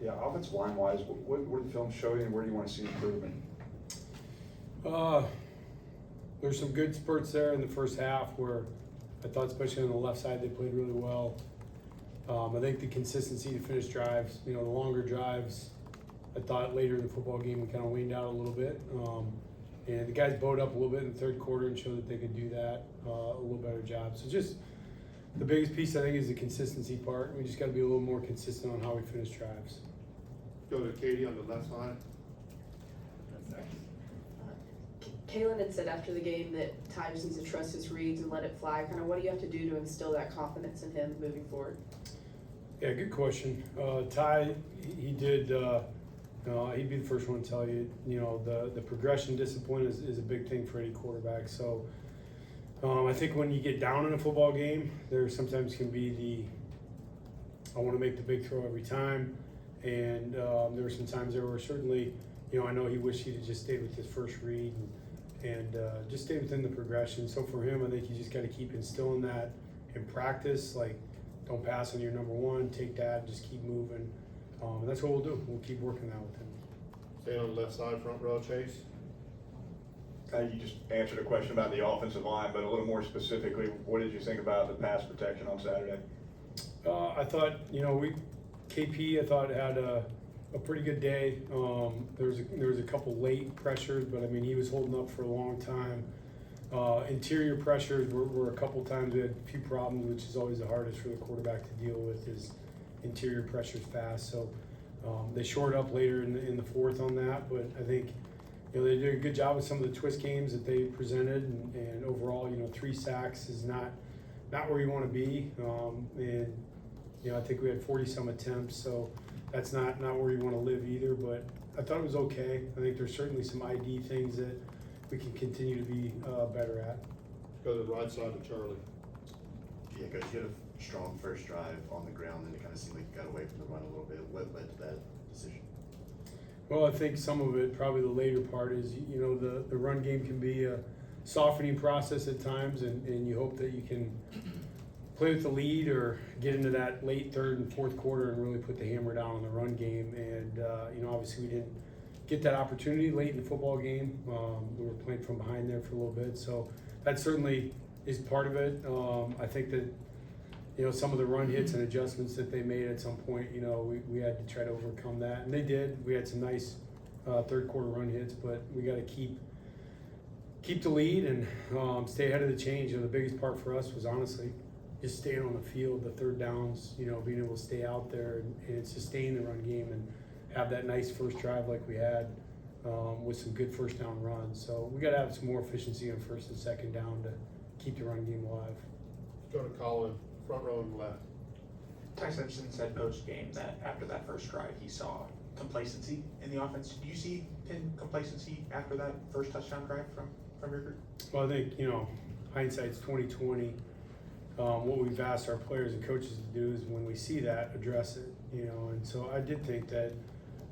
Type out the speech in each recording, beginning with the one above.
Yeah, offensive line wise, what did the film show you, and where do you want to see improvement? There's some good spurts there in the first half where I thought, especially on the left side, they played really well. I think the consistency to finish drives, the longer drives, I thought later in the football game we kind of leaned out a little bit. And the guys bowed up a little bit in the third quarter and showed that they could do that a little better job. So just the biggest piece, I think, is the consistency part. We just got to be a little more consistent on how we finish drives. Go to Katie on the left side. Kalen had said after the game that Ty just needs to trust his reads and let it fly. Kind of what do you have to do to instill that confidence in him moving forward? Yeah, good question. Ty, he did, he'd be the first one to tell you, the progression discipline is a big thing for any quarterback. So I think when you get down in a football game, there sometimes can be I want to make the big throw every time. And there were some times there were certainly, I know he wished he'd have just stayed with his first read and just stay within the progression. So for him, I think you just got to keep instilling that in practice. Like, don't pass on your number one, take that, just keep moving. And that's what we'll do. We'll keep working that with him. Stay on the left side, front row, Chase. You just answered a question about the offensive line, but a little more specifically, what did you think about the pass protection on Saturday? I thought, KP, I thought had a pretty good day. There was a couple late pressures, but I mean, he was holding up for a long time. Interior pressures were a couple times. We had a few problems, which is always the hardest for the quarterback to deal with, is interior pressures fast. So they shored up later in the fourth on that, but I think they did a good job with some of the twist games that they presented, and overall, 3 sacks is not where you want to be. And I think we had 40 some attempts, so that's not where you want to live either. But I thought it was okay. I think there's certainly some ID things that we can continue to be better at. Go to the right side of Charlie. Yeah, Coach, you had a strong first drive on the ground, and it kind of seemed like you got away from the run a little bit. What led to that decision? Well, I think some of it, probably the later part, is the run game can be a softening process at times, and you hope that you can play with the lead or get into that late third and fourth quarter and really put the hammer down on the run game. And obviously we didn't get that opportunity late in the football game. We were playing from behind there for a little bit, so that certainly is part of it. I think that some of the run hits and adjustments that they made at some point, we had to try to overcome that, and they did. We had some nice third quarter run hits, but we got to keep the lead and stay ahead of the change. The biggest part for us was honestly just staying on the field, the third downs, being able to stay out there and sustain the run game and have that nice first drive like we had with some good first down runs. So we got to have some more efficiency on first and second down to keep the run game alive. Go to Colin, front row and left. Ty Simpson said post-game that after that first drive he saw complacency in the offense. Did you see complacency after that first touchdown drive from your group? Well, I think, hindsight's 20/20. What we've asked our players and coaches to do is when we see that, address it, and so I did think that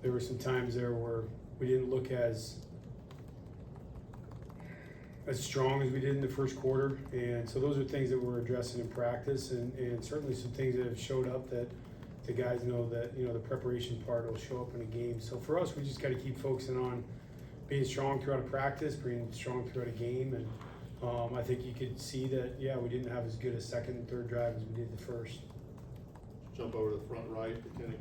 there were some times there where we didn't look as strong as we did in the first quarter, and so those are things that we're addressing in practice, and certainly some things that have showed up that the guys know that the preparation part will show up in a game. So for us, we just got to keep focusing on being strong throughout a practice, being strong throughout a game, and I think you could see that we didn't have as good a second and third drive as we did the first. Jump over to the front right, Lieutenant.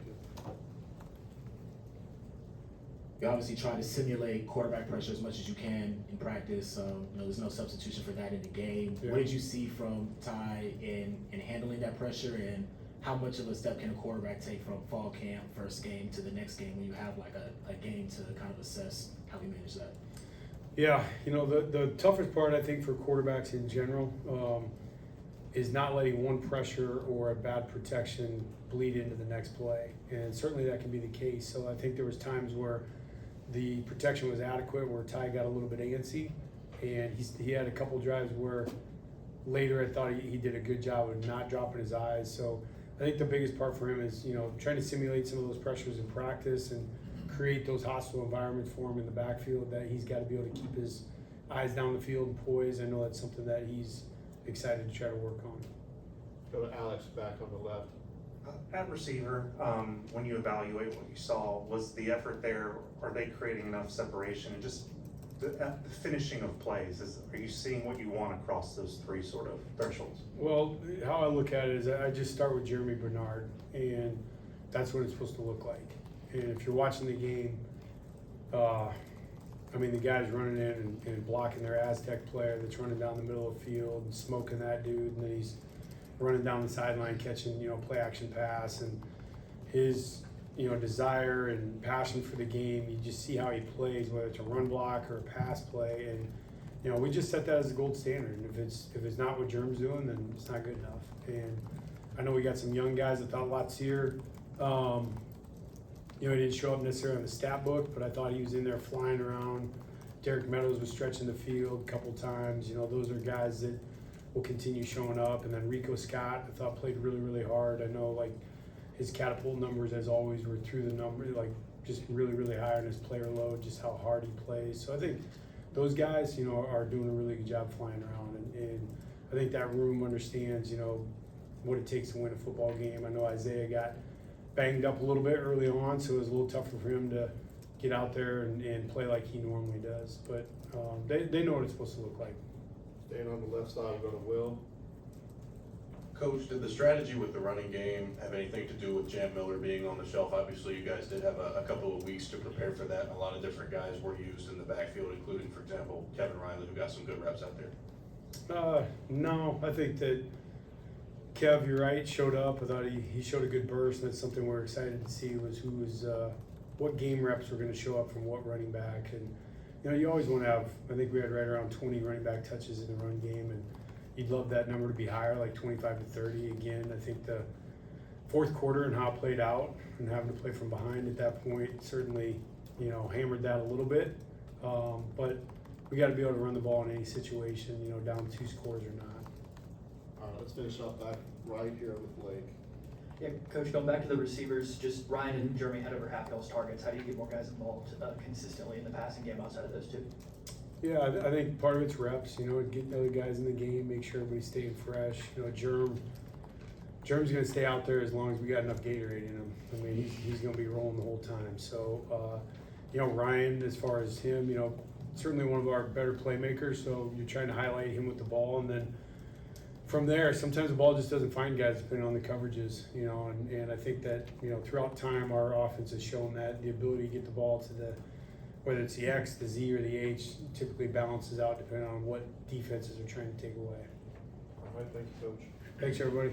You obviously try to simulate quarterback pressure as much as you can in practice. There's no substitution for that in the game. Yeah. What did you see from Ty in handling that pressure, and how much of a step can a quarterback take from fall camp, first game, to the next game when you have like a game to kind of assess how we manage that? Yeah, the toughest part I think for quarterbacks in general is not letting one pressure or a bad protection bleed into the next play, and certainly that can be the case. So I think there was times where the protection was adequate, where Ty got a little bit antsy, and he had a couple drives where later I thought he did a good job of not dropping his eyes. So I think the biggest part for him is trying to simulate some of those pressures in practice and create those hostile environments for him in the backfield that he's got to be able to keep his eyes down the field and poised. I know that's something that he's excited to try to work on. Go to Alex back on the left. At receiver, when you evaluate what you saw, was the effort there, are they creating enough separation and just at the finishing of plays, are you seeing what you want across those three sort of thresholds? Well, how I look at it is I just start with Jeremy Bernard, and that's what it's supposed to look like. And if you're watching the game, I mean, the guy's running in and blocking their Aztec player that's running down the middle of the field and smoking that dude, and then he's running down the sideline catching, play action pass, and his, desire and passion for the game. You just see how he plays, whether it's a run block or a pass play, and we just set that as the gold standard. And if it's not what Germ's doing, then it's not good enough. And I know we got some young guys that thought lots here. He didn't show up necessarily on the stat book, but I thought he was in there flying around. Derek Meadows was stretching the field a couple times. Those are guys that will continue showing up. And then Rico Scott, I thought played really, really hard. I know his catapult numbers, as always, were through the number, just really, really high on his player load, just how hard he plays. So I think those guys, are doing a really good job flying around. And I think that room understands, what it takes to win a football game. I know Isaiah got banged up a little bit early on, so it was a little tougher for him to get out there and play like he normally does. But they know what it's supposed to look like. Staying on the left side, we're going to Will. Coach, did the strategy with the running game have anything to do with Jam Miller being on the shelf? Obviously, you guys did have a couple of weeks to prepare for that. A lot of different guys were used in the backfield, including, for example, Kevin Riley, who got some good reps out there. No, I think that Kev, you're right, showed up. I thought he showed a good burst, and that's something we're excited to see was what game reps were going to show up from what running back. And you always want to have, I think we had right around 20 running back touches in the run game, and you'd love that number to be higher, like 25 to 30. Again, I think the fourth quarter and how it played out and having to play from behind at that point certainly, hammered that a little bit. But we got to be able to run the ball in any situation, down 2 scores or not. All right, let's finish up back right here with Blake. Yeah, Coach, going back to the receivers, just Ryan and Jeremy had over half y'all's targets. How do you get more guys involved consistently in the passing game outside of those two? Yeah, I think part of it's reps, get other guys in the game, make sure everybody's staying fresh. Germ's going to stay out there as long as we got enough Gatorade in him. I mean, he's going to be rolling the whole time. So, Ryan, as far as him, certainly one of our better playmakers, so you're trying to highlight him with the ball, and then from there, sometimes the ball just doesn't find guys depending on the coverages, and I think that, throughout time, our offense has shown that the ability to get the ball to whether it's the X, the Z, or the H, typically balances out depending on what defenses are trying to take away. All right, thank you, Coach. Thanks, everybody.